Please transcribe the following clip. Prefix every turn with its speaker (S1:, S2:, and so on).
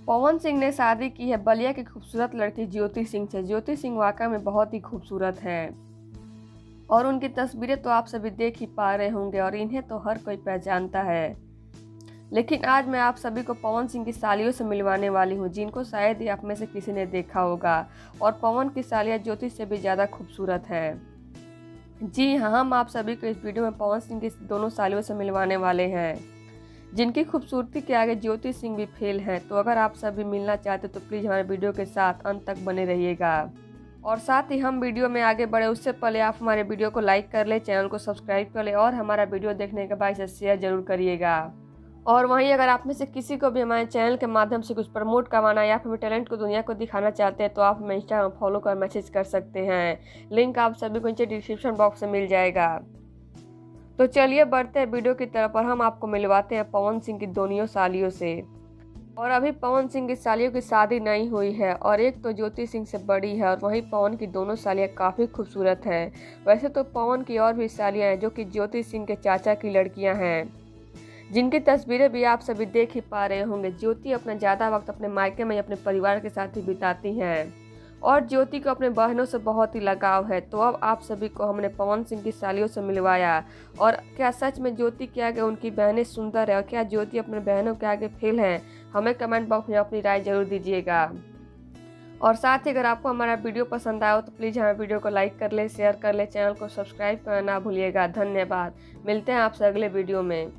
S1: पवन सिंह ने शादी की है बलिया की खूबसूरत लड़की ज्योति सिंह से। ज्योति सिंह वाकई में बहुत ही खूबसूरत हैं और उनकी तस्वीरें तो आप सभी देख ही पा रहे होंगे और इन्हें तो हर कोई पहचानता है। लेकिन आज मैं आप सभी को पवन सिंह की सालियों से मिलवाने वाली हूँ, जिनको शायद ही आप में से किसी ने देखा होगा। और पवन की सालियाँ ज्योति से भी ज़्यादा खूबसूरत है। जी हाँ, हम आप सभी को इस वीडियो में पवन सिंह की दोनों सालियों से मिलवाने वाले हैं, जिनकी खूबसूरती के आगे ज्योति सिंह भी फेल हैं। तो अगर आप सभी मिलना चाहते तो प्लीज़ हमारे वीडियो के साथ अंत तक बने रहिएगा। और साथ ही हम वीडियो में आगे बढ़े उससे पहले आप हमारे वीडियो को लाइक कर ले, चैनल को सब्सक्राइब कर ले और हमारा वीडियो देखने के बाद इसे शेयर जरूर करिएगा। और वहीं अगर आप में से किसी को भी हमारे चैनल के माध्यम से कुछ प्रमोट करवाना या फिर टैलेंट को दुनिया को दिखाना चाहते हैं तो आप हमें इंस्टाग्राम फॉलो कर मैसेज कर सकते हैं। लिंक आप सभी को नीचे डिस्क्रिप्शन बॉक्स में मिल जाएगा। तो चलिए बढ़ते हैं वीडियो की तरफ और हम आपको मिलवाते हैं पवन सिंह की दोनों सालियों से। और अभी पवन सिंह की सालियों की शादी नहीं हुई है और एक तो ज्योति सिंह से बड़ी है और वहीं पवन की दोनों सालियाँ काफ़ी खूबसूरत हैं। वैसे तो पवन की और भी सालियाँ हैं जो कि ज्योति सिंह के चाचा की लड़कियां हैं, जिनकी तस्वीरें भी आप सभी देख ही पा रहे होंगे। ज्योति अपना ज़्यादा वक्त अपने मायके में अपने परिवार के साथ ही बिताती हैं और ज्योति को अपने बहनों से बहुत ही लगाव है। तो अब आप सभी को हमने पवन सिंह की सालियों से मिलवाया। और क्या सच में ज्योति के आगे उनकी बहनें सुंदर है और क्या ज्योति अपने बहनों के आगे फेल हैं? हमें कमेंट बॉक्स में अपनी राय जरूर दीजिएगा। और साथ ही अगर आपको हमारा वीडियो पसंद आया हो तो प्लीज़ हमारे वीडियो को लाइक कर ले, शेयर कर ले, चैनल को सब्सक्राइब करना ना भूलिएगा। धन्यवाद। मिलते हैं आपसे अगले वीडियो में।